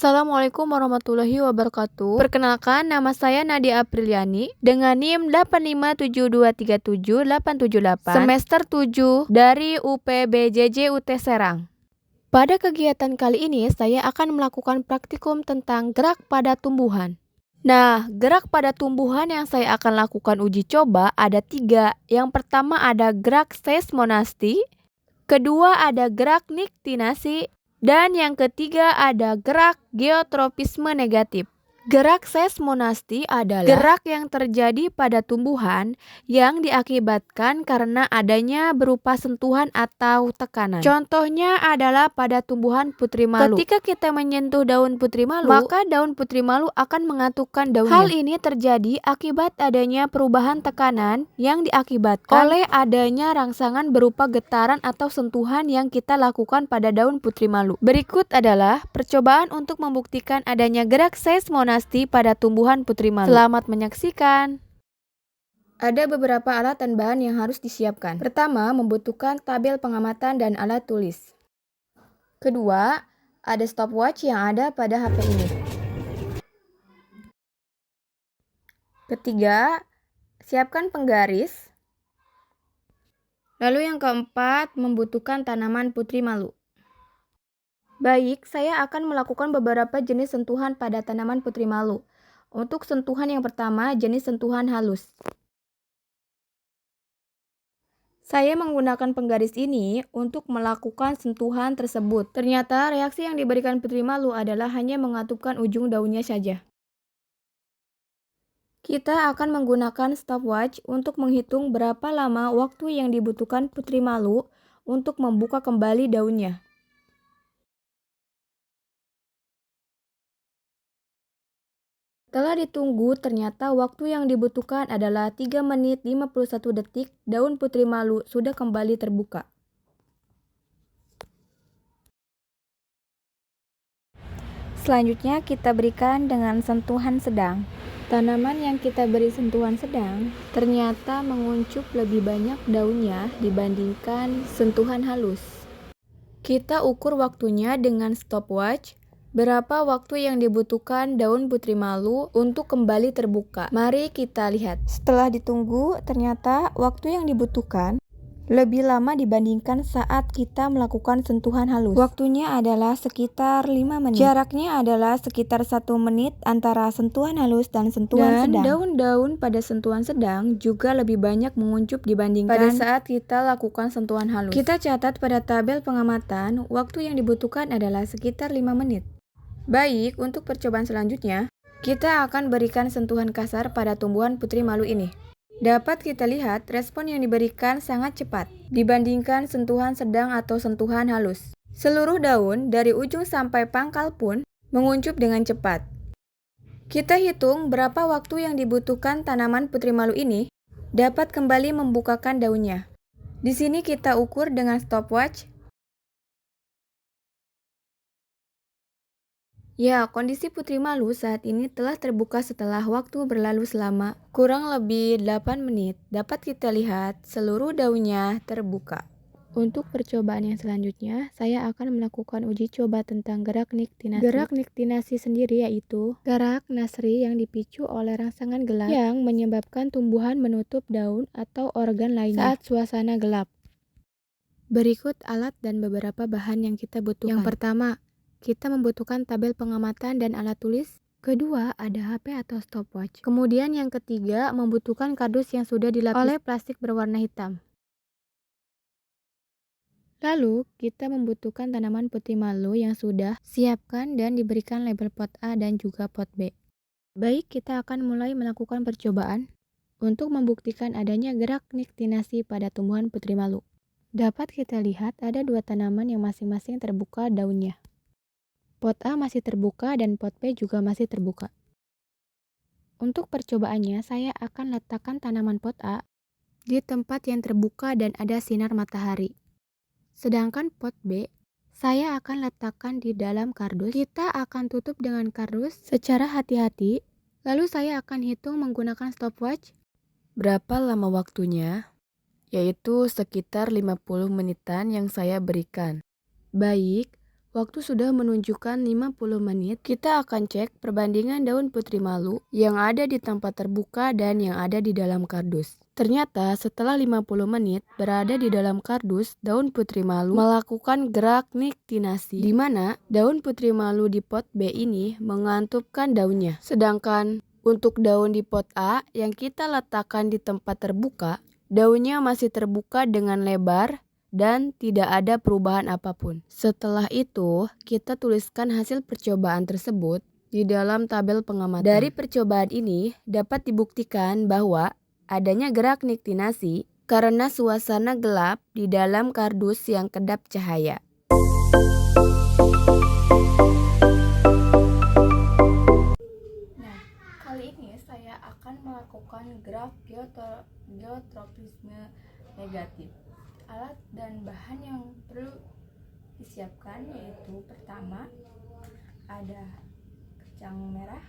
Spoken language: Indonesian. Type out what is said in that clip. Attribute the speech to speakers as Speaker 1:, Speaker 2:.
Speaker 1: Assalamualaikum warahmatullahi wabarakatuh. Perkenalkan, nama saya Nadia Apriliani dengan NIM 857237878 semester 7 dari UPBJJ UT Serang. Pada kegiatan kali ini, saya akan melakukan praktikum tentang gerak pada tumbuhan. Nah, gerak pada tumbuhan yang saya akan lakukan uji coba ada 3. Yang pertama ada gerak seismonasti, kedua ada gerak niktinasi, dan yang ketiga ada gerak geotropisme negatif. Gerak seismonasti adalah gerak yang terjadi pada tumbuhan yang diakibatkan karena adanya berupa sentuhan atau tekanan. Contohnya adalah pada tumbuhan putri malu. Ketika kita menyentuh daun putri malu, maka daun putri malu akan mengatupkan daunnya. Hal ini terjadi akibat adanya perubahan tekanan yang diakibatkan oleh adanya rangsangan berupa getaran atau sentuhan yang kita lakukan pada daun putri malu. Berikut adalah percobaan untuk membuktikan adanya gerak seismonasti pada tumbuhan putri malu. Selamat menyaksikan. Ada beberapa alat dan bahan yang harus disiapkan. Pertama, membutuhkan tabel pengamatan dan alat tulis. Kedua, ada stopwatch yang ada pada HP ini. Ketiga, siapkan penggaris. Lalu yang keempat, membutuhkan tanaman putri malu. Baik, saya akan melakukan beberapa jenis sentuhan pada tanaman putri malu. Untuk sentuhan yang pertama, jenis sentuhan halus. Saya menggunakan penggaris ini untuk melakukan sentuhan tersebut. Ternyata reaksi yang diberikan putri malu adalah hanya mengatupkan ujung daunnya saja. Kita akan menggunakan stopwatch untuk menghitung berapa lama waktu yang dibutuhkan putri malu untuk membuka kembali daunnya. Setelah ditunggu, ternyata waktu yang dibutuhkan adalah 3 menit 51 detik. Daun putri malu sudah kembali terbuka. Selanjutnya kita berikan dengan sentuhan sedang. Tanaman yang kita beri sentuhan sedang ternyata menguncup lebih banyak daunnya dibandingkan sentuhan halus. Kita ukur waktunya dengan stopwatch. Berapa waktu yang dibutuhkan daun putri malu untuk kembali terbuka? Mari kita lihat. Setelah ditunggu, ternyata waktu yang dibutuhkan lebih lama dibandingkan saat kita melakukan sentuhan halus. Waktunya adalah sekitar 5 menit. Jaraknya adalah sekitar 1 menit antara sentuhan halus dan sentuhan sedang. Dan daun-daun pada sentuhan sedang juga lebih banyak menguncup dibandingkan pada saat kita lakukan sentuhan halus. Kita catat pada tabel pengamatan, waktu yang dibutuhkan adalah sekitar 5 menit. Baik, untuk percobaan selanjutnya, kita akan berikan sentuhan kasar pada tumbuhan putri malu ini. Dapat kita lihat respon yang diberikan sangat cepat dibandingkan sentuhan sedang atau sentuhan halus. Seluruh daun dari ujung sampai pangkal pun menguncup dengan cepat. Kita hitung berapa waktu yang dibutuhkan tanaman putri malu ini dapat kembali membukakan daunnya. Di sini kita ukur dengan stopwatch. Ya, kondisi putri malu saat ini telah terbuka setelah waktu berlalu selama kurang lebih 8 menit. Dapat kita lihat seluruh daunnya terbuka. Untuk percobaan yang selanjutnya, saya akan melakukan uji coba tentang gerak niktinasi. Gerak niktinasi sendiri yaitu gerak nasri yang dipicu oleh rangsangan gelap yang menyebabkan tumbuhan menutup daun atau organ lainnya saat suasana gelap. Berikut alat dan beberapa bahan yang kita butuhkan. Yang pertama, kita membutuhkan tabel pengamatan dan alat tulis. Kedua, ada HP atau stopwatch. Kemudian yang ketiga, membutuhkan kardus yang sudah dilapis oleh plastik berwarna hitam. Lalu, kita membutuhkan tanaman putri malu yang sudah siapkan dan diberikan label pot A dan juga pot B. Baik, kita akan mulai melakukan percobaan untuk membuktikan adanya gerak niktinasi pada tumbuhan putri malu. Dapat kita lihat ada 2 tanaman yang masing-masing terbuka daunnya. Pot A masih terbuka dan pot B juga masih terbuka. Untuk percobaannya, saya akan letakkan tanaman pot A di tempat yang terbuka dan ada sinar matahari. Sedangkan pot B, saya akan letakkan di dalam kardus. Kita akan tutup dengan kardus secara hati-hati. Lalu saya akan hitung menggunakan stopwatch.
Speaker 2: Berapa lama waktunya? Yaitu sekitar 50 menitan yang saya berikan.
Speaker 1: Baik.
Speaker 2: Waktu sudah menunjukkan 50 menit. Kita akan cek perbandingan daun putri malu yang ada di tempat terbuka dan yang ada di dalam kardus. Ternyata setelah 50 menit berada di dalam kardus, daun putri malu melakukan gerak niktinasi, di mana daun putri malu di pot B ini mengantupkan daunnya. Sedangkan untuk daun di pot A yang kita letakkan di tempat terbuka, daunnya masih terbuka dengan lebar dan tidak ada perubahan apapun. Setelah itu, kita tuliskan hasil percobaan tersebut di dalam tabel pengamatan. Dari percobaan ini dapat dibuktikan bahwa adanya gerak niktinasi karena suasana gelap di dalam kardus yang kedap cahaya.
Speaker 1: Nah, kali ini saya akan melakukan graf geotropisme negatif. Alat dan bahan yang perlu disiapkan yaitu pertama ada kacang merah,